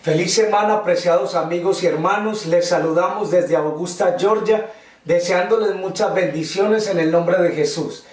Feliz semana, apreciados amigos y hermanos. Les saludamos desde Augusta, Georgia, deseándoles muchas bendiciones en el nombre de Jesús.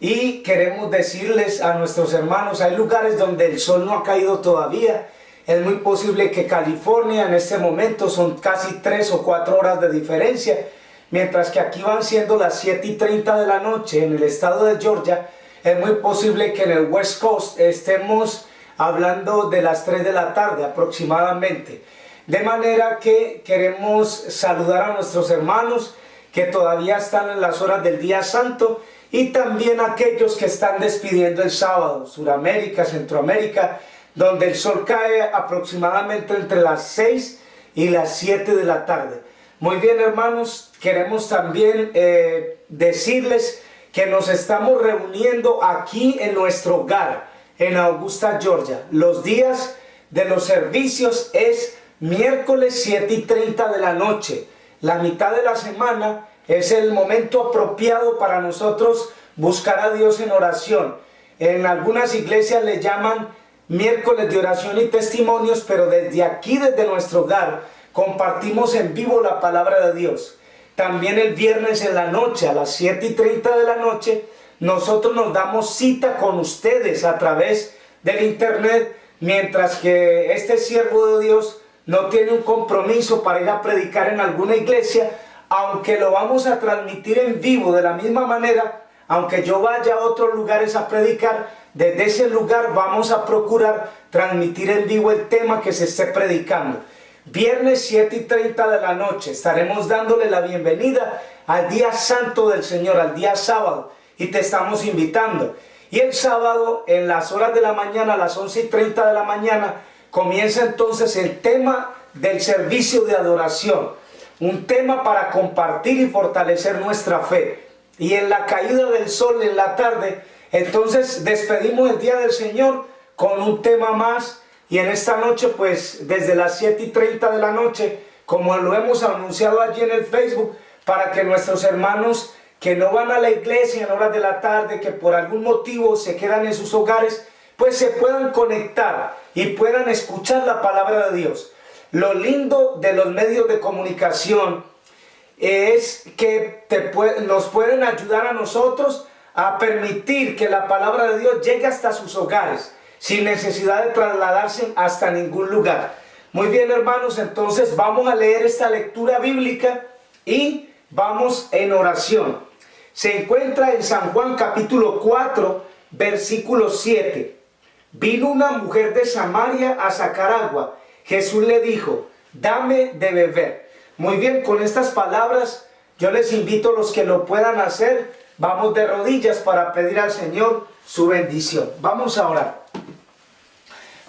Y queremos decirles a nuestros hermanos, hay lugares donde el sol no ha caído todavía. Es muy posible que California en este momento son casi 3 o 4 horas de diferencia, mientras que aquí van siendo las 7:30 de la noche en el estado de Georgia. Es muy posible que en el West Coast estemos hablando de las 3 de la tarde aproximadamente. De manera que queremos saludar a nuestros hermanos que todavía están en las horas del día santo y también a aquellos que están despidiendo el sábado, Suramérica, Centroamérica, donde el sol cae aproximadamente entre las 6 y las 7 de la tarde. Muy bien, hermanos, queremos también decirles que nos estamos reuniendo aquí en nuestro hogar, en Augusta, Georgia. Los días de los servicios es miércoles 7:30 de la noche. La mitad de la semana es el momento apropiado para nosotros buscar a Dios en oración. En algunas iglesias le llaman miércoles de oración y testimonios, pero desde aquí, desde nuestro hogar, compartimos en vivo la palabra de Dios. También el viernes en la noche, a las 7:30 de la noche, nosotros nos damos cita con ustedes a través del internet, mientras que este siervo de Dios no tiene un compromiso para ir a predicar en alguna iglesia, aunque lo vamos a transmitir en vivo de la misma manera. Aunque yo vaya a otros lugares a predicar, desde ese lugar vamos a procurar transmitir en vivo el tema que se esté predicando. Viernes 7:30 de la noche estaremos dándole la bienvenida al día santo del Señor, al día sábado, y te estamos invitando. Y el sábado en las horas de la mañana, a las 11:30 de la mañana, comienza entonces el tema del servicio de adoración, un tema para compartir y fortalecer nuestra fe. Y en la caída del sol en la tarde, entonces despedimos el día del Señor con un tema más. Y en esta noche, pues desde las 7:30 de la noche, como lo hemos anunciado allí en el Facebook, para que nuestros hermanos que no van a la iglesia en horas de la tarde, que por algún motivo se quedan en sus hogares, pues se puedan conectar y puedan escuchar la palabra de Dios. Lo lindo de los medios de comunicación es que nos pueden ayudar a nosotros a permitir que la palabra de Dios llegue hasta sus hogares, sin necesidad de trasladarse hasta ningún lugar. Muy bien, hermanos, entonces vamos a leer esta lectura bíblica y vamos en oración. Se encuentra en San Juan capítulo 4, versículo 7. Vino una mujer de Samaria a sacar agua. Jesús le dijo, dame de beber. Muy bien, con estas palabras yo les invito a los que lo puedan hacer, vamos de rodillas para pedir al Señor su bendición. Vamos a orar.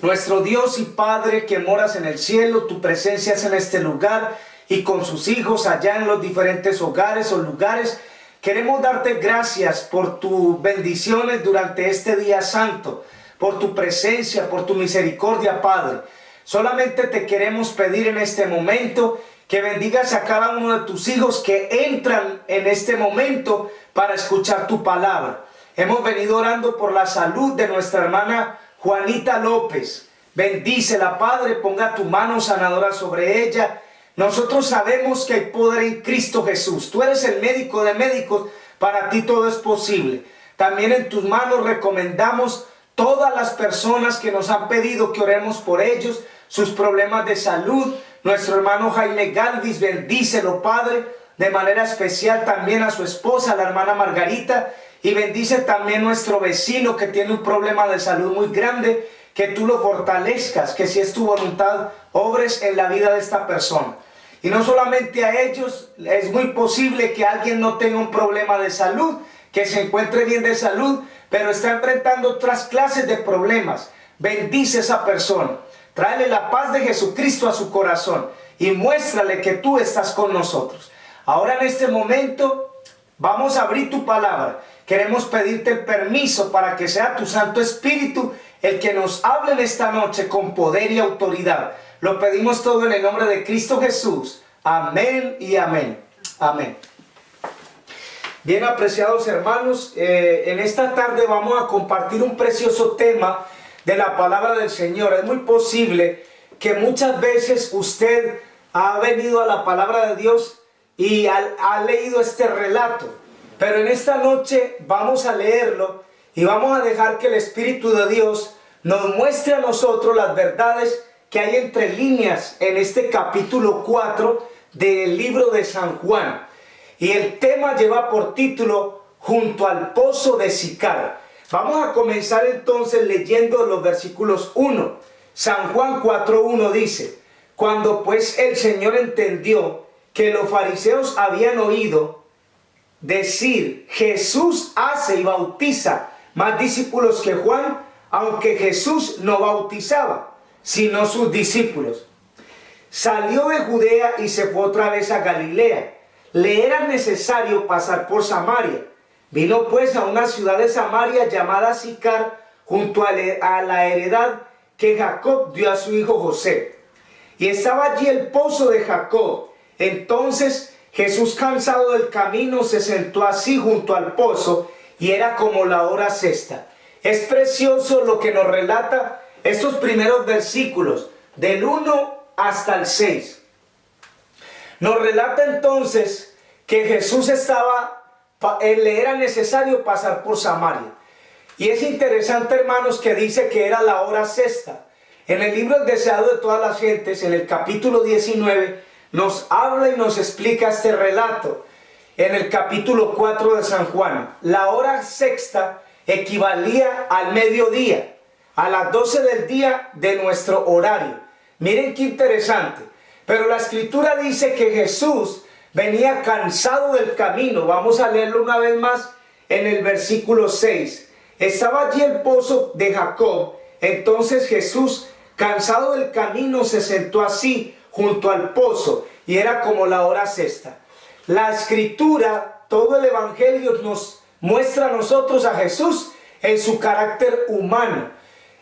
Nuestro Dios y Padre que moras en el cielo, tu presencia es en este lugar y con sus hijos allá en los diferentes hogares o lugares. Queremos darte gracias por tus bendiciones durante este día santo, por tu presencia, por tu misericordia, Padre. Solamente te queremos pedir en este momento que bendigas a cada uno de tus hijos que entran en este momento para escuchar tu palabra. Hemos venido orando por la salud de nuestra hermana Juanita López. Bendícela, Padre, ponga tu mano sanadora sobre ella. Nosotros sabemos que hay poder en Cristo Jesús. Tú eres el médico de médicos, para ti todo es posible. También en tus manos recomendamos todas las personas que nos han pedido que oremos por ellos, sus problemas de salud. Nuestro hermano Jaime Galvis, bendícelo, Padre, de manera especial también a su esposa, la hermana Margarita, y bendice también nuestro vecino que tiene un problema de salud muy grande, que tú lo fortalezcas, que si es tu voluntad, obres en la vida de esta persona. Y no solamente a ellos, es muy posible que alguien no tenga un problema de salud, que se encuentre bien de salud, pero está enfrentando otras clases de problemas. Bendice a esa persona, tráele la paz de Jesucristo a su corazón y muéstrale que tú estás con nosotros. Ahora en este momento vamos a abrir tu palabra. Queremos pedirte el permiso para que sea tu Santo Espíritu el que nos hable en esta noche con poder y autoridad. Lo pedimos todo en el nombre de Cristo Jesús. Amén y amén. Amén. Bien, apreciados hermanos, en esta tarde vamos a compartir un precioso tema de la palabra del Señor. Es muy posible que muchas veces usted ha venido a la palabra de Dios y ha leído este relato, pero en esta noche vamos a leerlo y vamos a dejar que el Espíritu de Dios nos muestre a nosotros las verdades que hay entre líneas en este capítulo 4 del libro de San Juan. Y el tema lleva por título Junto al pozo de Sicar. Vamos a comenzar entonces leyendo los versículos 1. San Juan 4:1 dice: Cuando pues el Señor entendió que los fariseos habían oído decir, Jesús hace y bautiza más discípulos que Juan, aunque Jesús no bautizaba, sino sus discípulos, salió de Judea y se fue otra vez a Galilea. Le era necesario pasar por Samaria. Vino pues a una ciudad de Samaria llamada Sicar, junto a la heredad que Jacob dio a su hijo José. Y estaba allí el pozo de Jacob. Entonces Jesús, cansado del camino, se sentó así junto al pozo, y era como la hora sexta. Es precioso lo que nos relata estos primeros versículos, del 1 hasta el 6. Nos relata entonces que Jesús le era necesario pasar por Samaria. Y es interesante, hermanos, que dice que era la hora sexta. En el libro El deseado de todas las gentes, en el capítulo 19, nos habla y nos explica este relato. En el capítulo 4 de San Juan, la hora sexta equivalía al mediodía, a las 12 del día de nuestro horario. Miren qué interesante. Pero la escritura dice que Jesús venía cansado del camino. Vamos a leerlo una vez más en el versículo 6. Estaba allí el pozo de Jacob. Entonces Jesús, cansado del camino, se sentó así junto al pozo, y era como la hora sexta. La escritura, todo el evangelio nos muestra a nosotros a Jesús en su carácter humano.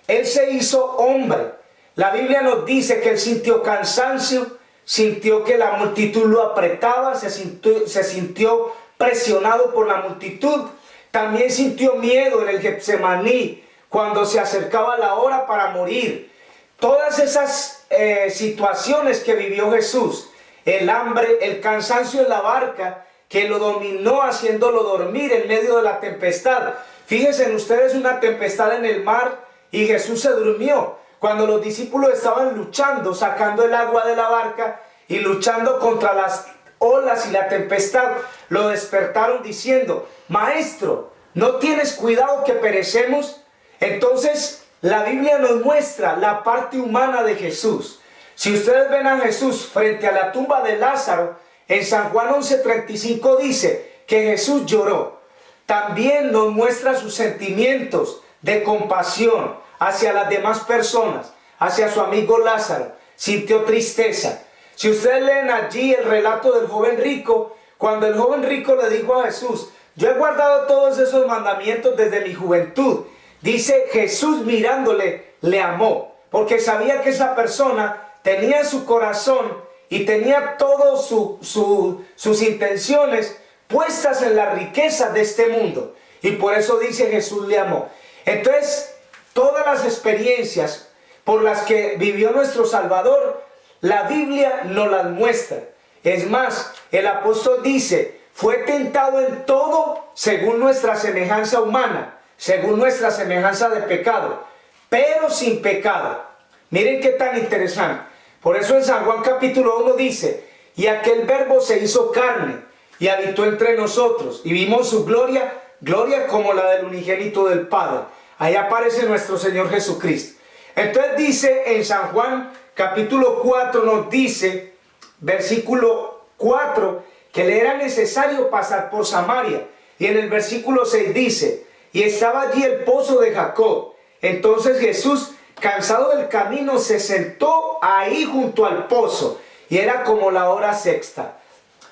Él se hizo hombre. La Biblia nos dice que él sintió cansancio, sintió que la multitud lo apretaba, se sintió presionado por la multitud. También sintió miedo en el Getsemaní, cuando se acercaba la hora para morir. Todas esas situaciones que vivió Jesús, el hambre, el cansancio en la barca, que lo dominó haciéndolo dormir en medio de la tempestad. Fíjense en ustedes, una tempestad en el mar y Jesús se durmió. Cuando los discípulos estaban luchando, sacando el agua de la barca y luchando contra las olas y la tempestad, lo despertaron diciendo: Maestro, ¿no tienes cuidado que perecemos? Entonces la Biblia nos muestra la parte humana de Jesús. Si ustedes ven a Jesús frente a la tumba de Lázaro, en San Juan 11:35 dice que Jesús lloró. También nos muestra sus sentimientos de compasión hacia las demás personas, hacia su amigo Lázaro. Sintió tristeza. Si ustedes leen allí el relato del joven rico, cuando el joven rico le dijo a Jesús: yo he guardado todos esos mandamientos desde mi juventud, dice Jesús, mirándole, le amó, porque sabía que esa persona tenía en su corazón y tenía todas sus intenciones puestas en la riqueza de este mundo, y por eso dice Jesús le amó. Entonces, todas las experiencias por las que vivió nuestro Salvador, la Biblia nos las muestra. Es más, el apóstol dice: fue tentado en todo según nuestra semejanza humana, según nuestra semejanza de pecado, pero sin pecado. Miren qué tan interesante. Por eso en San Juan capítulo 1 dice: y aquel verbo se hizo carne y habitó entre nosotros, y vimos su gloria, gloria como la del unigénito del Padre. Ahí aparece nuestro Señor Jesucristo. Entonces dice en San Juan capítulo 4, nos dice, versículo 4, que le era necesario pasar por Samaria. Y en el versículo 6 dice: y estaba allí el pozo de Jacob. Entonces Jesús, cansado del camino, se sentó ahí junto al pozo, y era como la hora sexta.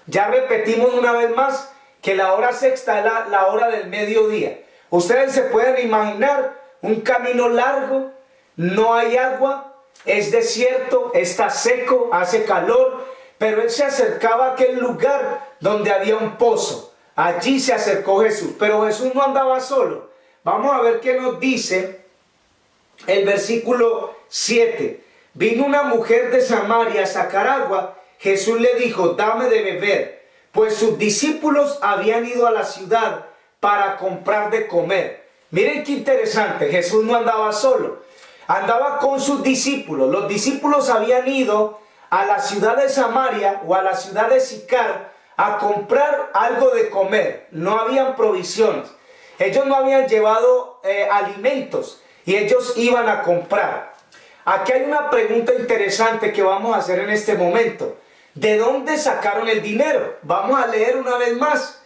Ya repetimos una vez más que la hora sexta es la hora del mediodía. Ustedes se pueden imaginar un camino largo, no hay agua, es desierto, está seco, hace calor, pero él se acercaba a aquel lugar donde había un pozo. Allí se acercó Jesús, pero Jesús no andaba solo. Vamos a ver qué nos dice el versículo 7. vino una mujer de Samaria a sacar agua. Jesús le dijo, dame de beber, pues sus discípulos habían ido a la ciudad para comprar de comer. Miren qué interesante, Jesús no andaba solo, andaba con sus discípulos. Los discípulos habían ido a la ciudad de Samaria o a la ciudad de Sicar a comprar algo de comer. No habían provisiones, ellos no habían llevado alimentos y ellos iban a comprar. Aquí hay una pregunta interesante que vamos a hacer en este momento. ¿De dónde sacaron el dinero? Vamos a leer una vez más.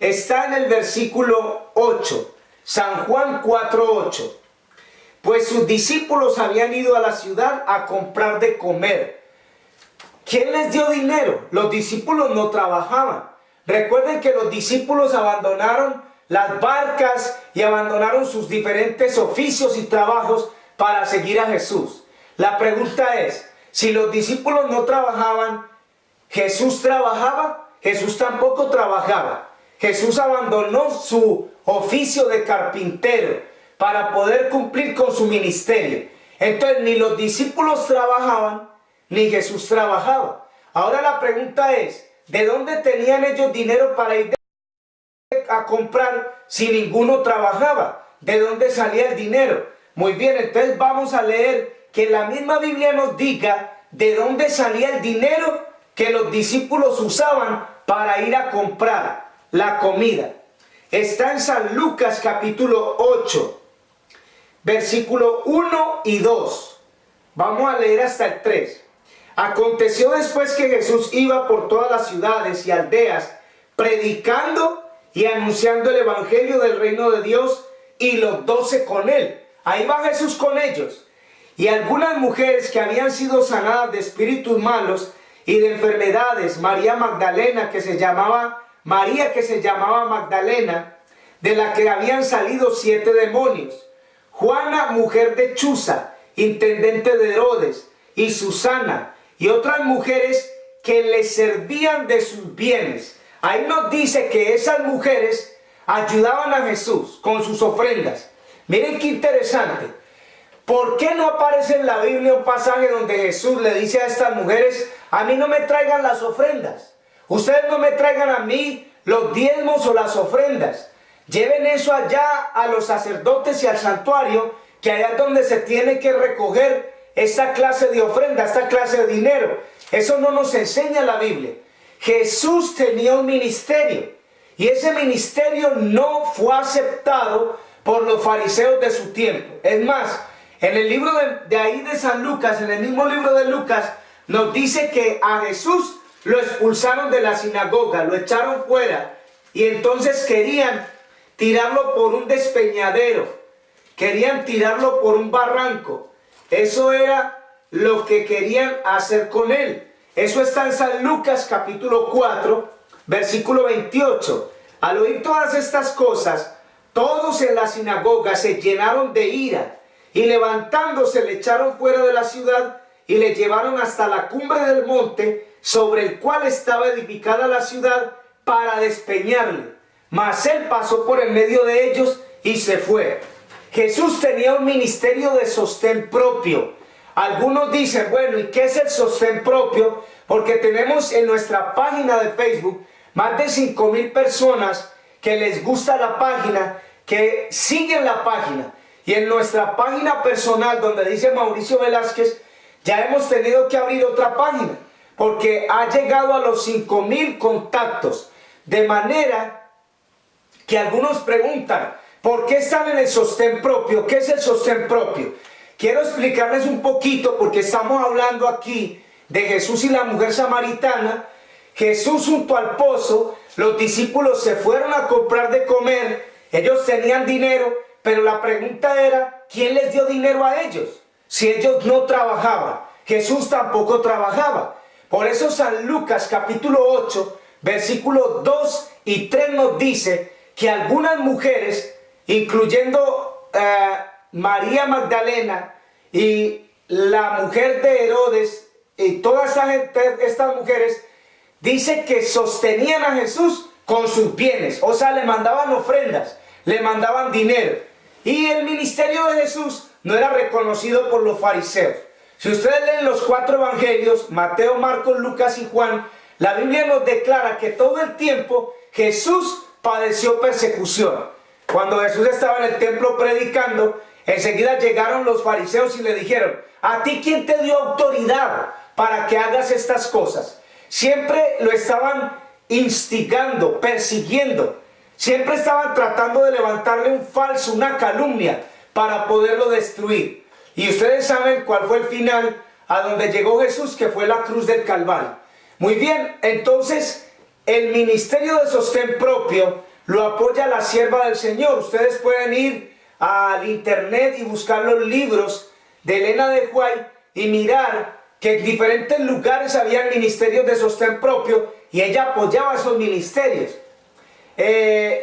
Está en el versículo 8, San Juan 4:8. Pues sus discípulos habían ido a la ciudad a comprar de comer. ¿Quién les dio dinero? Los discípulos no trabajaban. Recuerden que los discípulos abandonaron las barcas y abandonaron sus diferentes oficios y trabajos para seguir a Jesús. La pregunta es, si los discípulos no trabajaban, ¿Jesús trabajaba? Jesús tampoco trabajaba. Jesús abandonó su oficio de carpintero para poder cumplir con su ministerio. Entonces ni los discípulos trabajaban, ni Jesús trabajaba. Ahora la pregunta es, ¿de dónde tenían ellos dinero para ir a comprar si ninguno trabajaba? ¿De dónde salía el dinero? Muy bien, entonces vamos a leer que la misma Biblia nos diga de dónde salía el dinero que los discípulos usaban para ir a comprar la comida. Está en San Lucas capítulo 8, versículo 1 y 2. Vamos a leer hasta el 3. Aconteció después que Jesús iba por todas las ciudades y aldeas, predicando y anunciando el evangelio del reino de Dios, y los 12 con él. Ahí va Jesús con ellos. Y algunas mujeres que habían sido sanadas de espíritus malos y de enfermedades, María Magdalena, María que se llamaba Magdalena, de la que habían salido 7 demonios, Juana, mujer de Chuza, intendente de Herodes, y Susana, y otras mujeres que le servían de sus bienes. Ahí nos dice que esas mujeres ayudaban a Jesús con sus ofrendas. Miren qué interesante. ¿Por qué no aparece en la Biblia un pasaje donde Jesús le dice a estas mujeres, a mí no me traigan las ofrendas, ustedes no me traigan a mí los diezmos o las ofrendas, lleven eso allá a los sacerdotes y al santuario, que allá es donde se tiene que recoger esta clase de ofrenda, esta clase de dinero? Eso no nos enseña la Biblia. Jesús tenía un ministerio y ese ministerio no fue aceptado por los fariseos de su tiempo. Es más, en el libro de San Lucas, en el mismo libro de Lucas, nos dice que a Jesús lo expulsaron de la sinagoga, lo echaron fuera, y entonces querían tirarlo por un despeñadero, querían tirarlo por un barranco. Eso era lo que querían hacer con él. Eso está en San Lucas capítulo 4, versículo 28. Al oír todas estas cosas, todos en la sinagoga se llenaron de ira, y levantándose le echaron fuera de la ciudad y le llevaron hasta la cumbre del monte sobre el cual estaba edificada la ciudad, para despeñarle. Mas él pasó por en medio de ellos y se fue. Jesús tenía un ministerio de sostén propio. Algunos dicen, bueno, ¿y qué es el sostén propio? Porque tenemos en nuestra página de Facebook más de 5,000 personas que les gusta la página, que siguen la página. Y en nuestra página personal, donde dice Mauricio Velázquez, ya hemos tenido que abrir otra página, porque ha llegado a los 5,000 contactos. De manera que algunos preguntan, ¿por qué están en el sostén propio? ¿Qué es el sostén propio? Quiero explicarles un poquito, porque estamos hablando aquí de Jesús y la mujer samaritana. Jesús junto al pozo, los discípulos se fueron a comprar de comer, ellos tenían dinero, pero la pregunta era, ¿quién les dio dinero a ellos? Si ellos no trabajaban, Jesús tampoco trabajaba. Por eso San Lucas capítulo 8, versículos 2 y 3 nos dice que algunas mujeres, incluyendo María Magdalena y la mujer de Herodes, y todas estas mujeres, dice que sostenían a Jesús con sus bienes, o sea, le mandaban ofrendas, le mandaban dinero. Y el ministerio de Jesús no era reconocido por los fariseos. Si ustedes leen los 4 evangelios, Mateo, Marcos, Lucas y Juan, la Biblia nos declara que todo el tiempo Jesús padeció persecución. Cuando Jesús estaba en el templo predicando, enseguida llegaron los fariseos y le dijeron: ¿a ti quién te dio autoridad para que hagas estas cosas? Siempre lo estaban instigando, persiguiendo. Siempre estaban tratando de levantarle un falso, una calumnia, para poderlo destruir. Y ustedes saben cuál fue el final a donde llegó Jesús, que fue la cruz del Calvario. Muy bien, entonces el ministerio de sostén propio lo apoya la sierva del Señor. Ustedes pueden ir al internet y buscar los libros de Elena de White y mirar que en diferentes lugares había ministerios de sostén propio y ella apoyaba esos ministerios.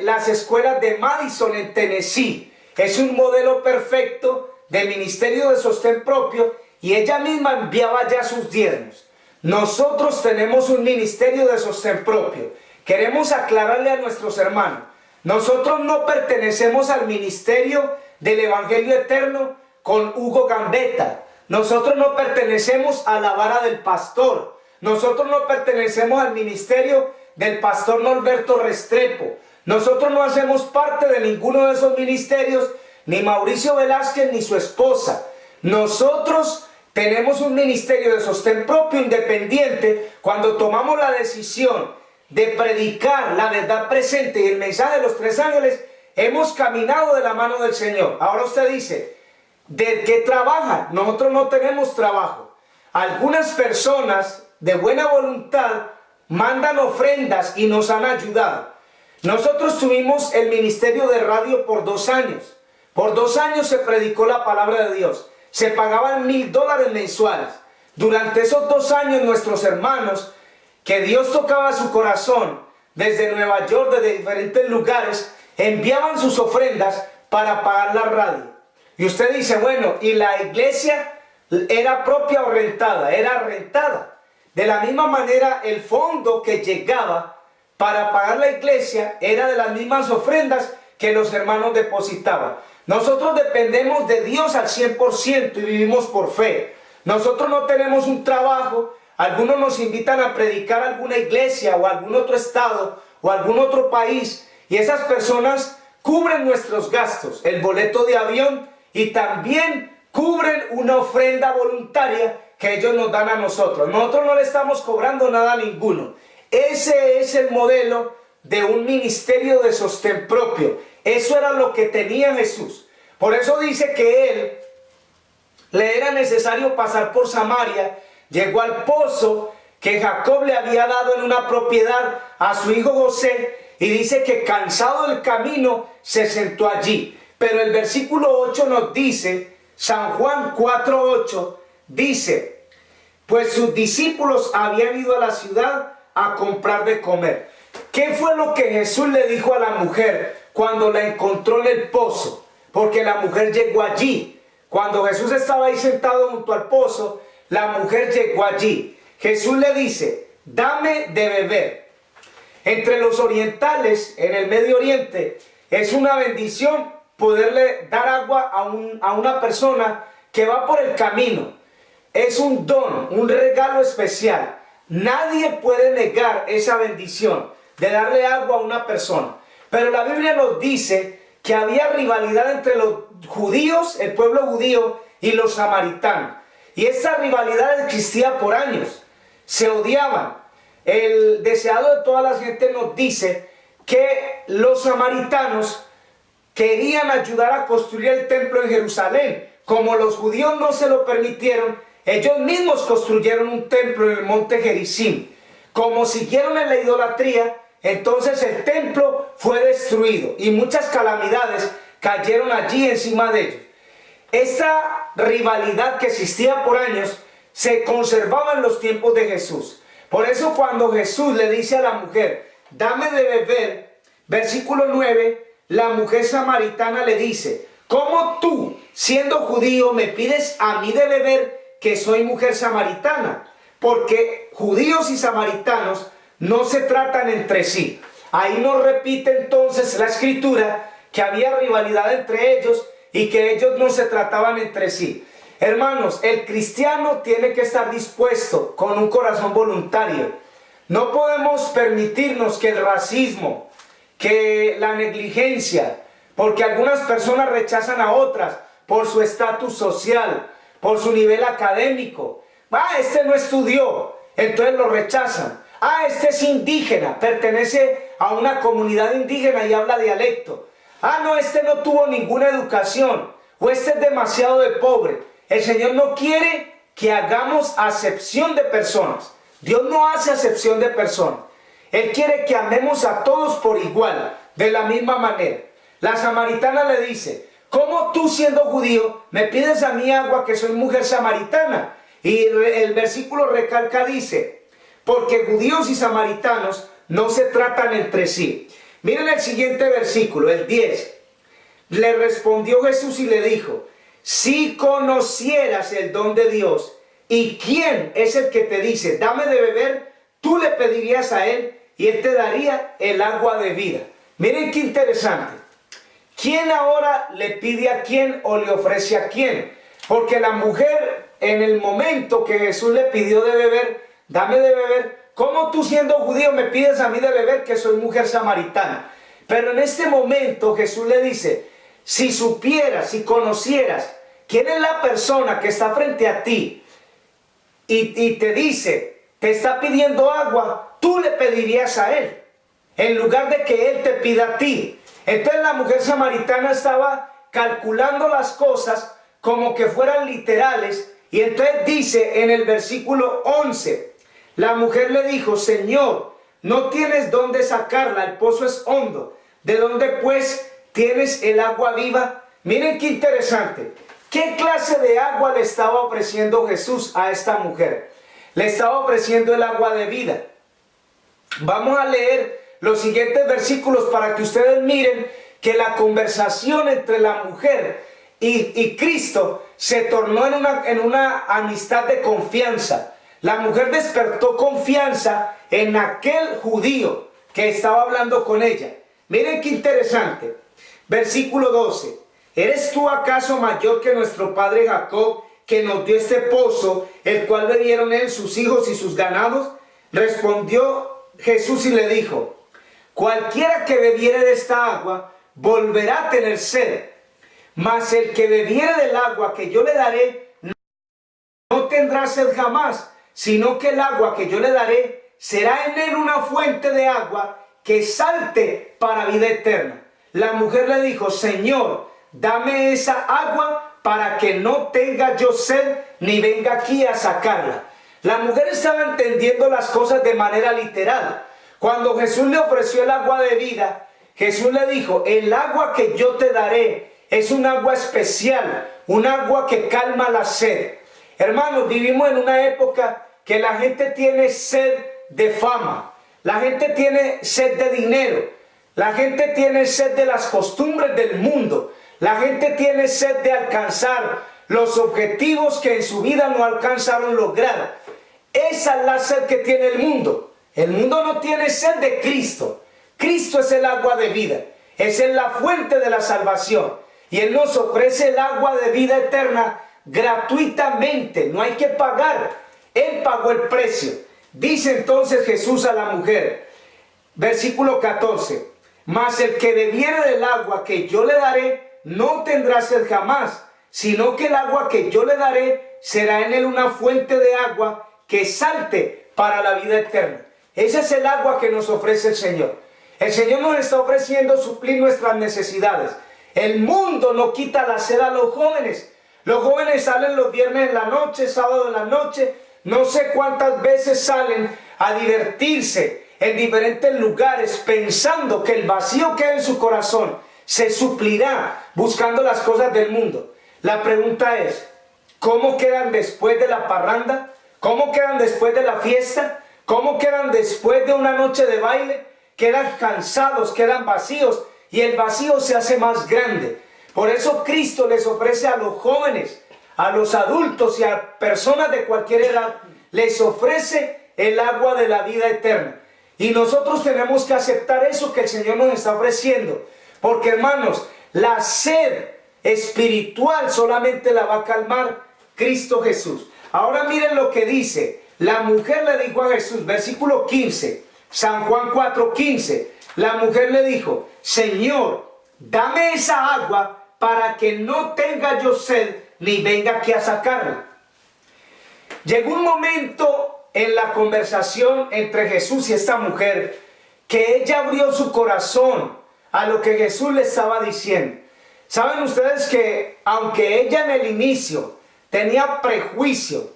Las escuelas de Madison en Tennessee es un modelo perfecto de ministerio de sostén propio y ella misma enviaba ya sus diezmos. Nosotros tenemos un ministerio de sostén propio. Queremos aclararle a nuestros hermanos: nosotros no pertenecemos al ministerio del Evangelio Eterno con Hugo Gambetta. Nosotros no pertenecemos a la vara del pastor. Nosotros no pertenecemos al ministerio del pastor Norberto Restrepo. Nosotros no hacemos parte de ninguno de esos ministerios, ni Mauricio Velázquez ni su esposa. Nosotros tenemos un ministerio de sostén propio independiente cuando tomamos la decisión de predicar la verdad presente y el mensaje de los 3 ángeles. Hemos caminado de la mano del Señor. Ahora usted dice: ¿de qué trabaja? Nosotros no tenemos trabajo. Algunas personas de buena voluntad mandan ofrendas y nos han ayudado. Nosotros tuvimos el ministerio de radio por 2 años. Por 2 años se predicó la palabra de Dios. Se pagaban $1000 mensuales. Durante esos 2 años nuestros hermanos, que Dios tocaba su corazón, desde Nueva York, desde diferentes lugares, enviaban sus ofrendas para pagar la radio. Y usted dice: bueno, ¿y la iglesia era propia o rentada? Era rentada. De la misma manera, el fondo que llegaba para pagar la iglesia era de las mismas ofrendas que los hermanos depositaban. Nosotros dependemos de Dios al 100% y vivimos por fe. Nosotros no tenemos un trabajo. Algunos nos invitan a predicar a alguna iglesia o a algún otro estado o a algún otro país, y esas personas cubren nuestros gastos, el boleto de avión, y también cubren una ofrenda voluntaria que ellos nos dan a nosotros. Nosotros no le estamos cobrando nada a ninguno. Ese es el modelo de un ministerio de sostén propio. Eso era lo que tenía Jesús. Por eso dice que él le era necesario pasar por Samaria. Llegó al pozo que Jacob le había dado en una propiedad a su hijo José, y dice que cansado del camino se sentó allí. Pero el versículo 8 nos dice, San Juan 4:8, dice: pues sus discípulos habían ido a la ciudad a comprar de comer. ¿Qué fue lo que Jesús le dijo a la mujer cuando la encontró en el pozo? Porque la mujer llegó allí. Cuando Jesús estaba ahí sentado junto al pozo, la mujer llegó allí. Jesús le dice: dame de beber. Entre los orientales, en el Medio Oriente, es una bendición poderle dar agua a una persona que va por el camino. Es un don, un regalo especial. Nadie puede negar esa bendición de darle agua a una persona. Pero la Biblia nos dice que había rivalidad entre los judíos, el pueblo judío, y los samaritanos. Y esta rivalidad existía por años. Se odiaban. El deseado de toda la gente nos dice que los samaritanos querían ayudar a construir el templo en Jerusalén. Como los judíos no se lo permitieron, ellos mismos construyeron un templo en el monte Gerizim. Como siguieron en la idolatría, entonces el templo fue destruido y muchas calamidades cayeron allí encima de ellos. Esta rivalidad que existía por años se conservaba en los tiempos de Jesús. Por eso cuando Jesús le dice a la mujer: dame de beber, versículo 9, la mujer samaritana le dice: ¿cómo tú, siendo judío, me pides a mí de beber, que soy mujer samaritana? Porque judíos y samaritanos no se tratan entre sí. Ahí nos repite entonces la escritura que había rivalidad entre ellos y que ellos no se trataban entre sí. Hermanos, el cristiano tiene que estar dispuesto con un corazón voluntario. No podemos permitirnos que el racismo, que la negligencia, porque algunas personas rechazan a otras por su estatus social, por su nivel académico. Este no estudió, entonces lo rechazan. Este es indígena, pertenece a una comunidad indígena y habla dialecto. No, este no tuvo ninguna educación, o este es demasiado de pobre. El Señor no quiere que hagamos acepción de personas. Dios no hace acepción de personas. Él quiere que amemos a todos por igual, de la misma manera. La samaritana le dice, ¿cómo tú siendo judío me pides a mí agua que soy mujer samaritana? Y el versículo recalca, dice, porque judíos y samaritanos no se tratan entre sí. Miren el siguiente versículo, el 10. Le respondió Jesús y le dijo, si conocieras el don de Dios y quién es el que te dice, dame de beber, tú le pedirías a él y él te daría el agua de vida. Miren qué interesante. ¿Quién ahora le pide a quién o le ofrece a quién? Porque la mujer, en el momento que Jesús le pidió de beber, dame de beber, ¿cómo tú siendo judío me pides a mí de beber que soy mujer samaritana? Pero en este momento Jesús le dice, si supieras, si conocieras quién es la persona que está frente a ti y te dice, te está pidiendo agua, tú le pedirías a él, en lugar de que él te pida a ti. Entonces la mujer samaritana estaba calculando las cosas como que fueran literales, y entonces dice en el versículo 11, la mujer le dijo, Señor, no tienes dónde sacarla, el pozo es hondo, ¿de dónde pues tienes el agua viva? Miren qué interesante. ¿Qué clase de agua le estaba ofreciendo Jesús a esta mujer? Le estaba ofreciendo el agua de vida. Vamos a leer los siguientes versículos para que ustedes miren que la conversación entre la mujer y Cristo se tornó en una amistad de confianza. La mujer despertó confianza en aquel judío que estaba hablando con ella. Miren qué interesante. Versículo 12. ¿Eres tú acaso mayor que nuestro padre Jacob, que nos dio este pozo, el cual bebieron él, sus hijos y sus ganados? Respondió Jesús y le dijo, cualquiera que bebiere de esta agua volverá a tener sed, mas el que bebiere del agua que yo le daré no tendrá sed jamás, sino que el agua que yo le daré será en él una fuente de agua que salte para vida eterna. La mujer le dijo, Señor, dame esa agua para que no tenga yo sed ni venga aquí a sacarla. La mujer estaba entendiendo las cosas de manera literal. Cuando Jesús le ofreció el agua de vida, Jesús le dijo, el agua que yo te daré es un agua especial, un agua que calma la sed. Hermanos, vivimos en una época que la gente tiene sed de fama, la gente tiene sed de dinero, la gente tiene sed de las costumbres del mundo, la gente tiene sed de alcanzar los objetivos que en su vida no alcanzaron lograr. Esa es la sed que tiene el mundo. El mundo no tiene sed de Cristo. Cristo es el agua de vida, es la fuente de la salvación. Y Él nos ofrece el agua de vida eterna gratuitamente, no hay que pagar. Él pagó el precio. Dice entonces Jesús a la mujer, versículo 14, mas el que bebiere del agua que yo le daré, no tendrá sed jamás, sino que el agua que yo le daré será en él una fuente de agua que salte para la vida eterna. Ese es el agua que nos ofrece el Señor. El Señor nos está ofreciendo suplir nuestras necesidades. El mundo no quita la sed a los jóvenes. Los jóvenes salen los viernes en la noche, sábado en la noche, no sé cuántas veces salen a divertirse en diferentes lugares pensando que el vacío que hay en su corazón se suplirá buscando las cosas del mundo. La pregunta es, ¿cómo quedan después de la parranda? ¿Cómo quedan después de la fiesta? ¿Cómo quedan después de una noche de baile? Quedan cansados, quedan vacíos y el vacío se hace más grande. Por eso Cristo les ofrece a los jóvenes, a los adultos y a personas de cualquier edad, les ofrece el agua de la vida eterna. Y nosotros tenemos que aceptar eso que el Señor nos está ofreciendo. Porque hermanos, la sed espiritual solamente la va a calmar Cristo Jesús. Ahora miren lo que dice. La mujer le dijo a Jesús, versículo 15, San Juan 4:15. La mujer le dijo, Señor, dame esa agua para que no tenga yo sed ni venga aquí a sacarla. Llegó un momento en la conversación entre Jesús y esta mujer que ella abrió su corazón a lo que Jesús le estaba diciendo. Saben ustedes que aunque ella en el inicio tenía prejuicio,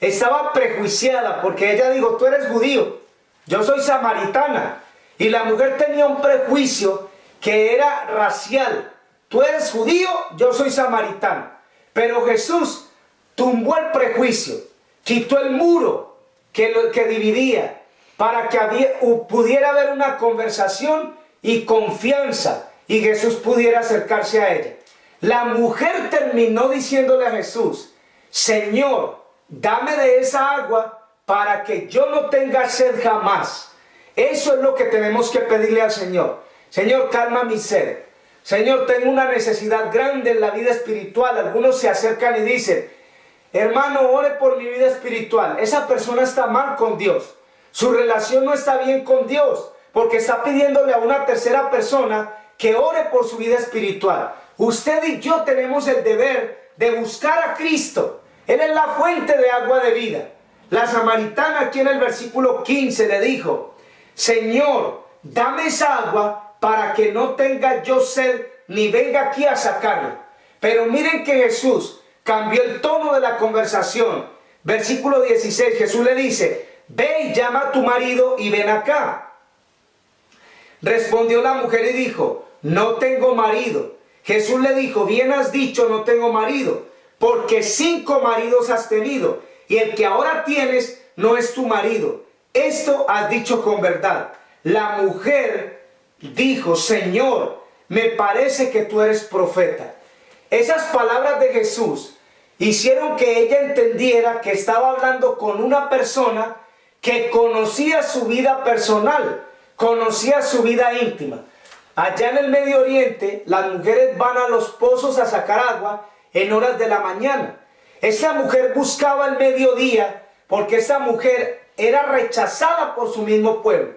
estaba prejuiciada porque ella dijo, tú eres judío, yo soy samaritana. Y la mujer tenía un prejuicio que era racial. Tú eres judío, yo soy samaritana. Pero Jesús tumbó el prejuicio, quitó el muro que dividía para que pudiera haber una conversación y confianza y Jesús pudiera acercarse a ella. La mujer terminó diciéndole a Jesús, Señor, dame de esa agua para que yo no tenga sed jamás. Eso es lo que tenemos que pedirle al Señor. Señor, calma mi sed. Señor, tengo una necesidad grande en la vida espiritual. Algunos se acercan y dicen, hermano, ore por mi vida espiritual. Esa persona está mal con Dios. Su relación no está bien con Dios, porque está pidiéndole a una tercera persona que ore por su vida espiritual. Usted y yo tenemos el deber de buscar a Cristo. Él es la fuente de agua de vida. La samaritana aquí en el versículo 15 le dijo, Señor, dame esa agua para que no tenga yo sed ni venga aquí a sacarla. Pero miren que Jesús cambió el tono de la conversación. Versículo 16, Jesús le dice, ve y llama a tu marido y ven acá. Respondió la mujer y dijo, no tengo marido. Jesús le dijo, bien has dicho, no tengo marido, porque 5 maridos has tenido, y el que ahora tienes no es tu marido. Esto has dicho con verdad. La mujer dijo, Señor, me parece que tú eres profeta. Esas palabras de Jesús hicieron que ella entendiera que estaba hablando con una persona que conocía su vida personal, conocía su vida íntima. Allá en el Medio Oriente, las mujeres van a los pozos a sacar agua en horas de la mañana. Esa mujer buscaba el mediodía porque esa mujer era rechazada por su mismo pueblo.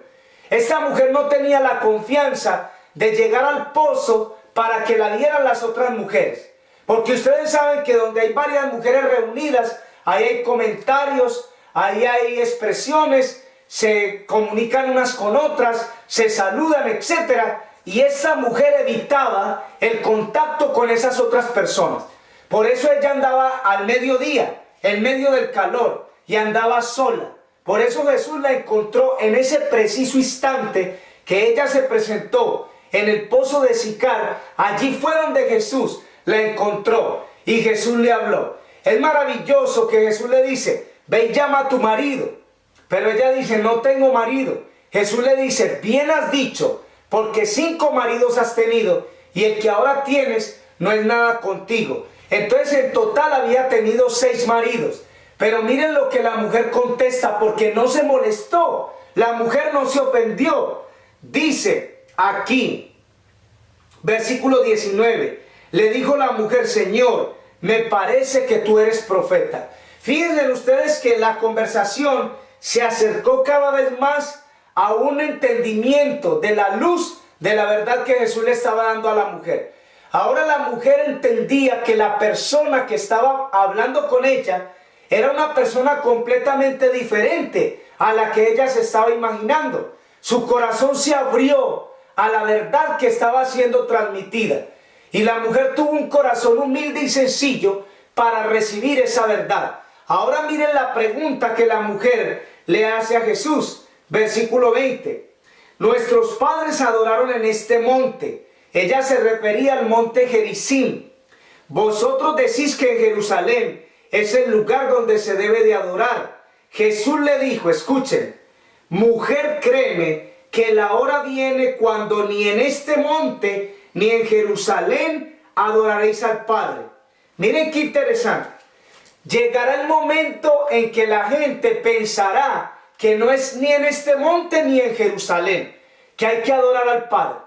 Esta mujer no tenía la confianza de llegar al pozo para que la vieran las otras mujeres. Porque ustedes saben que donde hay varias mujeres reunidas, ahí hay comentarios, ahí hay expresiones, se comunican unas con otras, se saludan, etc. Y esa mujer evitaba el contacto con esas otras personas. Por eso ella andaba al mediodía, en medio del calor, y andaba sola. Por eso Jesús la encontró en ese preciso instante que ella se presentó en el pozo de Sicar. Allí fue donde Jesús la encontró y Jesús le habló. Es maravilloso que Jesús le dice, ve y llama a tu marido. Pero ella dice, no tengo marido. Jesús le dice, bien has dicho, porque 5 maridos has tenido y el que ahora tienes no es nada contigo. Entonces en total había tenido 6 maridos. Pero miren lo que la mujer contesta, porque no se molestó. La mujer no se ofendió. Dice aquí, versículo 19, le dijo la mujer, Señor, me parece que tú eres profeta. Fíjense ustedes que la conversación se acercó cada vez más a un entendimiento de la luz de la verdad que Jesús le estaba dando a la mujer. Ahora la mujer entendía que la persona que estaba hablando con ella era una persona completamente diferente a la que ella se estaba imaginando. Su corazón se abrió a la verdad que estaba siendo transmitida. Y la mujer tuvo un corazón humilde y sencillo para recibir esa verdad. Ahora miren la pregunta que la mujer le hace a Jesús. Versículo 20. Nuestros padres adoraron en este monte. Ella se refería al monte Gerizim. Vosotros decís que en Jerusalén es el lugar donde se debe de adorar. Jesús le dijo, escuchen, mujer, créeme que la hora viene cuando ni en este monte ni en Jerusalén adoraréis al Padre. Miren qué interesante. Llegará el momento en que la gente pensará que no es ni en este monte ni en Jerusalén, que hay que adorar al Padre.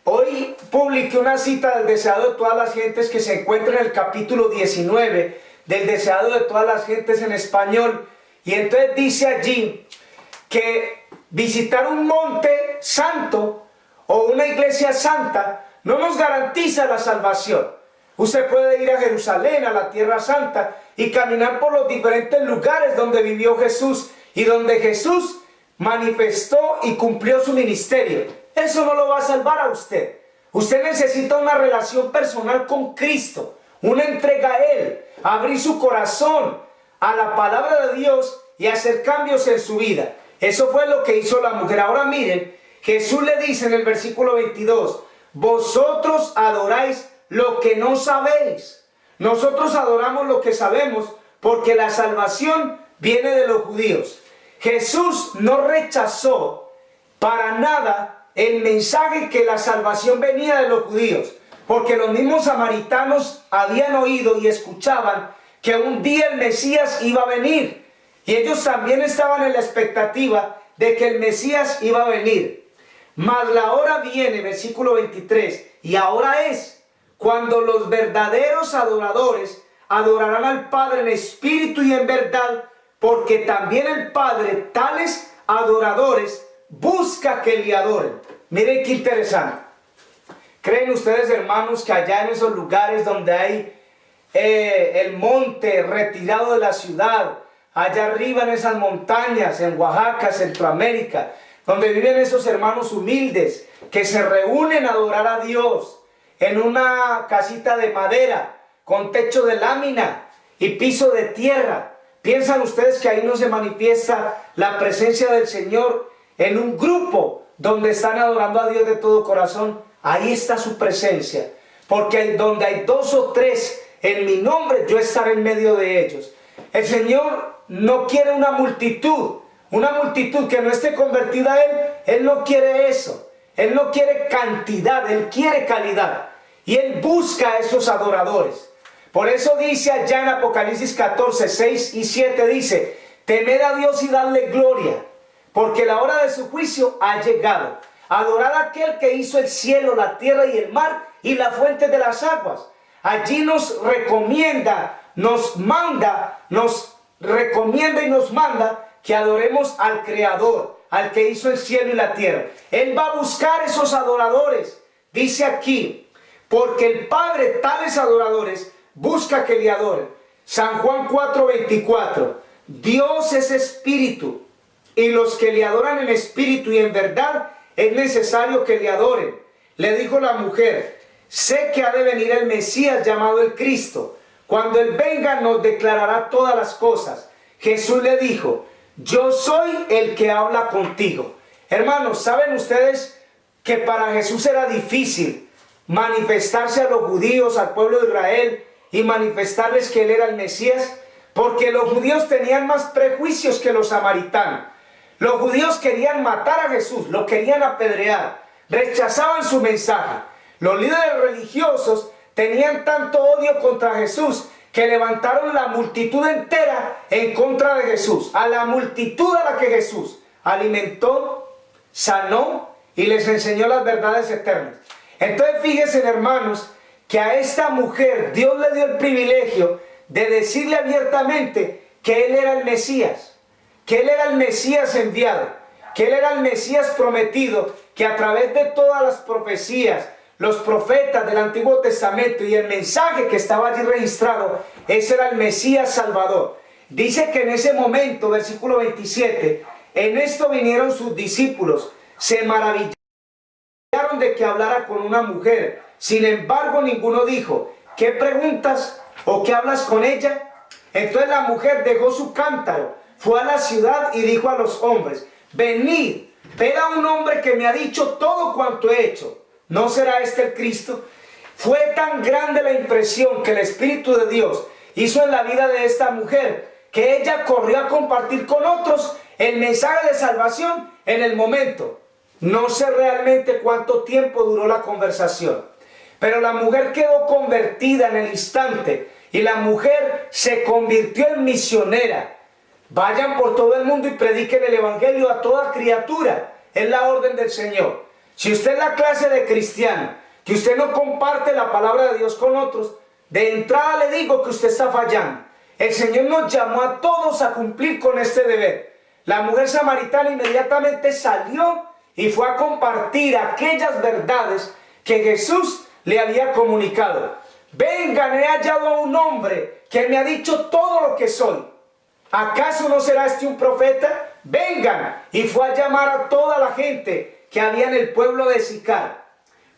Hoy publiqué una cita del deseado de todas las gentes que se encuentra en el capítulo 19 del deseado de todas las gentes en español. Y entonces dice allí que visitar un monte santo o una iglesia santa no nos garantiza la salvación. Usted puede ir a Jerusalén, a la Tierra Santa, y caminar por los diferentes lugares donde vivió Jesús y donde Jesús manifestó y cumplió su ministerio. Eso no lo va a salvar a usted. Usted necesita una relación personal con Cristo, una entrega a Él, abrir su corazón a la palabra de Dios y hacer cambios en su vida. Eso fue lo que hizo la mujer. Ahora miren, Jesús le dice en el versículo 22, vosotros adoráis lo que no sabéis. Nosotros adoramos lo que sabemos porque la salvación viene de los judíos. Jesús no rechazó para nada el mensaje que la salvación venía de los judíos, porque los mismos samaritanos habían oído y escuchaban que un día el Mesías iba a venir, y ellos también estaban en la expectativa de que el Mesías iba a venir. Mas la hora viene, versículo 23, y ahora es cuando los verdaderos adoradores adorarán al Padre en espíritu y en verdad, porque también el Padre tales adoradores busca que le adoren. Miren qué interesante. ¿Creen ustedes, hermanos, que allá en esos lugares donde hay el monte retirado de la ciudad, allá arriba en esas montañas, en Oaxaca, Centroamérica, donde viven esos hermanos humildes que se reúnen a adorar a Dios en una casita de madera, con techo de lámina y piso de tierra? ¿Piensan ustedes que ahí no se manifiesta la presencia del Señor en un grupo donde están adorando a Dios de todo corazón? Ahí está su presencia, porque donde hay dos o tres en mi nombre, yo estaré en medio de ellos. El Señor no quiere una multitud que no esté convertida a Él. Él no quiere eso. Él no quiere cantidad, Él quiere calidad. Y Él busca a esos adoradores. Por eso dice allá en Apocalipsis 14, 6 y 7, dice, temed a Dios y dadle gloria, porque la hora de su juicio ha llegado. Adorar a aquel que hizo el cielo, la tierra y el mar y la fuente de las aguas. Allí nos recomienda, nos recomienda y nos manda que adoremos al Creador, al que hizo el cielo y la tierra. Él va a buscar esos adoradores. Dice aquí, porque el Padre tales adoradores busca que le adoren. San Juan 4:24, Dios es espíritu, y los que le adoran en espíritu y en verdad es necesario que le adoren. Le dijo la mujer, sé que ha de venir el Mesías llamado el Cristo. Cuando Él venga nos declarará todas las cosas. Jesús le dijo, yo soy el que habla contigo. Hermanos, ¿saben ustedes que para Jesús era difícil manifestarse a los judíos, al pueblo de Israel, y manifestarles que Él era el Mesías? Porque los judíos tenían más prejuicios que los samaritanos. Los judíos querían matar a Jesús, lo querían apedrear, rechazaban su mensaje. Los líderes religiosos tenían tanto odio contra Jesús que levantaron la multitud entera en contra de Jesús. A la multitud a la que Jesús alimentó, sanó y les enseñó las verdades eternas. Entonces fíjense, hermanos, que a esta mujer Dios le dio el privilegio de decirle abiertamente que Él era el Mesías, que Él era el Mesías enviado, que Él era el Mesías prometido, que a través de todas las profecías, los profetas del Antiguo Testamento y el mensaje que estaba allí registrado, ese era el Mesías Salvador. Dice que en ese momento, versículo 27, en esto vinieron sus discípulos, se maravillaron de que hablara con una mujer. Sin embargo, ninguno dijo, ¿qué preguntas o qué hablas con ella? Entonces la mujer dejó su cántaro, fue a la ciudad y dijo a los hombres, venid, ved a un hombre que me ha dicho todo cuanto he hecho. ¿No será este el Cristo? Fue tan grande la impresión que el Espíritu de Dios hizo en la vida de esta mujer, que ella corrió a compartir con otros el mensaje de salvación en el momento. No sé realmente cuánto tiempo duró la conversación, pero la mujer quedó convertida en el instante y la mujer se convirtió en misionera. Vayan por todo el mundo y prediquen el Evangelio a toda criatura. Es la orden del Señor. Si usted es la clase de cristiano, que usted no comparte la palabra de Dios con otros, de entrada le digo que usted está fallando. El Señor nos llamó a todos a cumplir con este deber. La mujer samaritana inmediatamente salió y fue a compartir aquellas verdades que Jesús le había comunicado. Vengan, he hallado a un hombre que me ha dicho todo lo que soy. ¿Acaso no será este un profeta? Vengan. Y fue a llamar a toda la gente que había en el pueblo de Sicar.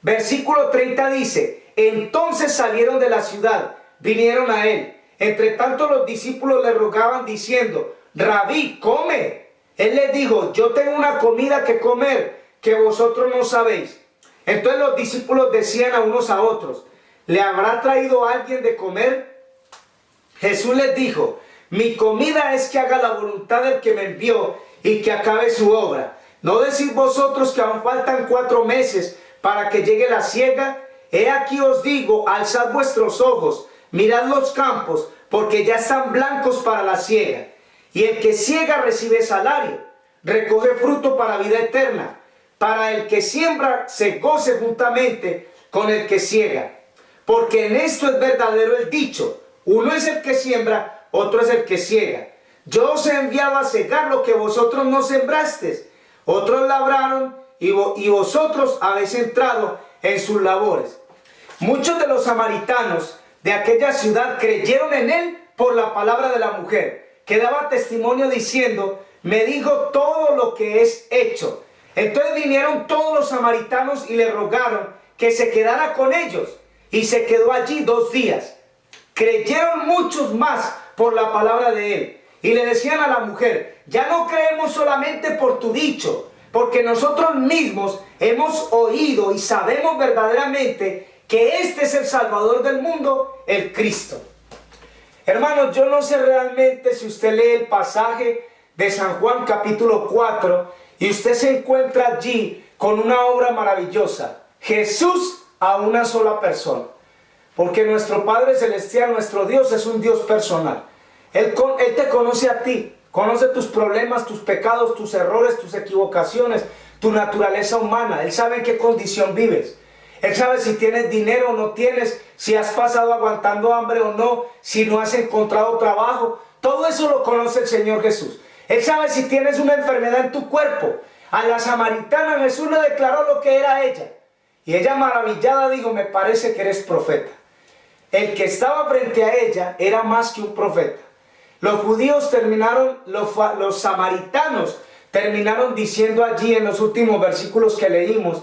Versículo 30 dice: entonces salieron de la ciudad, vinieron a él. Entre tanto los discípulos le rogaban diciendo: Rabí, come. Él les dijo: yo tengo una comida que comer que vosotros no sabéis. Entonces los discípulos decían a unos a otros: ¿le habrá traído alguien de comer? Jesús les dijo: mi comida es que haga la voluntad del que me envió y que acabe su obra. ¿No decís vosotros que aún faltan 4 meses para que llegue la siega? He aquí os digo, alzad vuestros ojos, mirad los campos, porque ya están blancos para la siega. Y el que siega recibe salario, recoge fruto para vida eterna. Para el que siembra se goce juntamente con el que siega. Porque en esto es verdadero el dicho: uno es el que siembra, otro es el que siega. Yo os he enviado a segar lo que vosotros no sembrasteis. Otros labraron y vosotros habéis entrado en sus labores. Muchos de los samaritanos de aquella ciudad creyeron en él por la palabra de la mujer, que daba testimonio diciendo: me dijo todo lo que es hecho. Entonces vinieron todos los samaritanos y le rogaron que se quedara con ellos, y se quedó allí 2 días. Creyeron muchos más por la palabra de él, y le decían a la mujer: ya no creemos solamente por tu dicho, porque nosotros mismos hemos oído y sabemos verdaderamente que este es el Salvador del mundo, el Cristo. Hermanos, yo no sé realmente si usted lee el pasaje de San Juan capítulo 4 y usted se encuentra allí con una obra maravillosa: Jesús a una sola persona. Porque nuestro Padre Celestial, nuestro Dios, es un Dios personal. Él te conoce a ti, conoce tus problemas, tus pecados, tus errores, tus equivocaciones, tu naturaleza humana. Él sabe en qué condición vives. Él sabe si tienes dinero o no tienes, si has pasado aguantando hambre o no, si no has encontrado trabajo. Todo eso lo conoce el Señor Jesús. Él sabe si tienes una enfermedad en tu cuerpo. A la samaritana Jesús le declaró lo que era ella. Y ella, maravillada, dijo: me parece que eres profeta. El que estaba frente a ella era más que un profeta. Los judíos los samaritanos terminaron diciendo allí en los últimos versículos que leímos,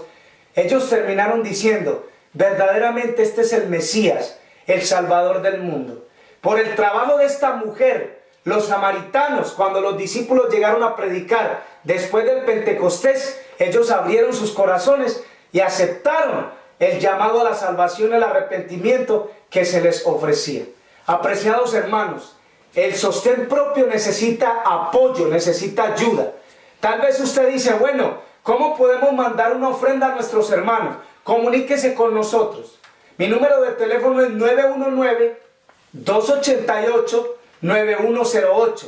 ellos terminaron diciendo: verdaderamente este es el Mesías, el Salvador del mundo. Por el trabajo de esta mujer, los samaritanos, cuando los discípulos llegaron a predicar después del Pentecostés, ellos abrieron sus corazones y aceptaron el llamado a la salvación, el arrepentimiento que se les ofrecía. Apreciados hermanos, el sostén propio necesita apoyo, necesita ayuda. Tal vez usted dice: bueno, ¿cómo podemos mandar una ofrenda a nuestros hermanos? Comuníquese con nosotros. Mi número de teléfono es 919-288-9108.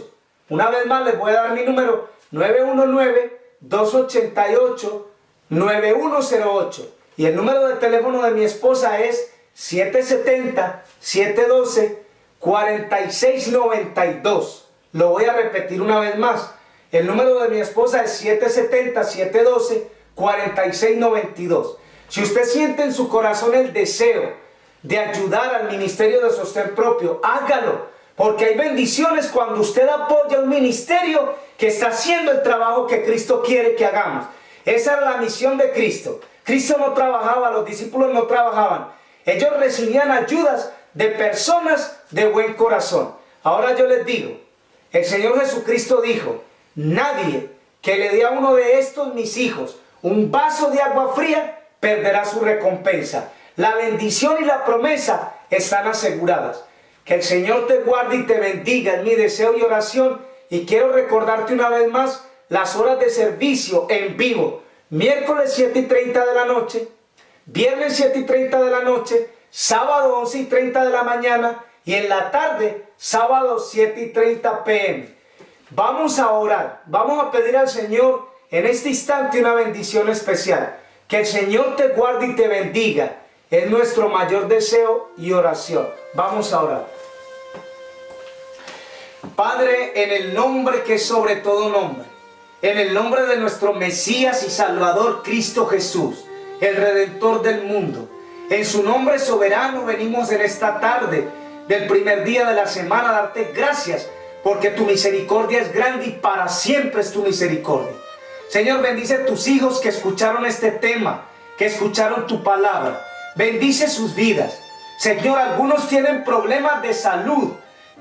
Una vez más les voy a dar mi número: 919-288-9108. Y el número de teléfono de mi esposa es 770-712-4692. Lo voy a repetir una vez más. El número de mi esposa es 770-712-4692. Si usted siente en su corazón el deseo de ayudar al ministerio de sostén propio, hágalo. Porque hay bendiciones cuando usted apoya un ministerio que está haciendo el trabajo que Cristo quiere que hagamos. Esa era la misión de Cristo. Cristo no trabajaba, los discípulos no trabajaban. Ellos recibían ayudas de personas de buen corazón. Ahora yo les digo, el Señor Jesucristo dijo: nadie que le dé a uno de estos mis hijos un vaso de agua fría perderá su recompensa. La bendición y la promesa están aseguradas. Que el Señor te guarde y te bendiga, es mi deseo y oración. Y quiero recordarte una vez más las horas de servicio en vivo: miércoles 7:30 de la noche, viernes 7:30 de la noche, sábado 11:30 de la mañana y en la tarde, sábado 7:30 p.m. Vamos a orar, vamos a pedir al Señor en este instante una bendición especial. Que el Señor te guarde y te bendiga, es nuestro mayor deseo y oración. Vamos a orar. Padre, en el nombre que es sobre todo nombre, en el nombre de nuestro Mesías y Salvador Cristo Jesús, el Redentor del mundo, en su nombre soberano venimos en esta tarde del primer día de la semana a darte gracias porque tu misericordia es grande y para siempre es tu misericordia. Señor, bendice a tus hijos que escucharon este tema, que escucharon tu palabra. Bendice sus vidas. Señor, algunos tienen problemas de salud.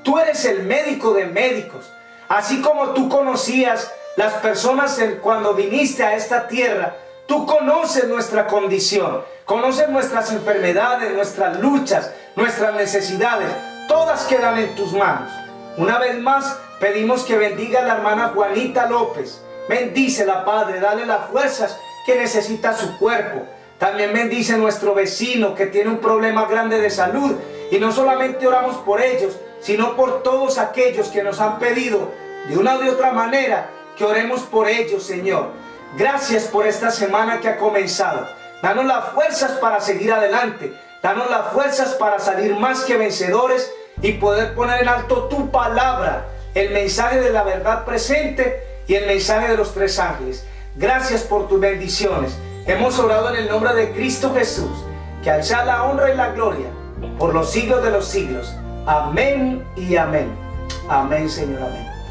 Tú eres el médico de médicos. Así como tú conocías las personas cuando viniste a esta tierra, tú conoces nuestra condición, conoces nuestras enfermedades, nuestras luchas, nuestras necesidades. Todas quedan en tus manos. Una vez más, pedimos que bendiga a la hermana Juanita López. Bendícela, Padre, dale las fuerzas que necesita su cuerpo. También bendice a nuestro vecino que tiene un problema grande de salud. Y no solamente oramos por ellos, sino por todos aquellos que nos han pedido de una u otra manera que oremos por ellos, Señor. Gracias por esta semana que ha comenzado. Danos las fuerzas para seguir adelante. Danos las fuerzas para salir más que vencedores y poder poner en alto tu palabra, el mensaje de la verdad presente y el mensaje de los tres ángeles. Gracias por tus bendiciones. Hemos orado en el nombre de Cristo Jesús, que al sea la honra y la gloria por los siglos de los siglos. Amén y amén. Amén, Señor, amén.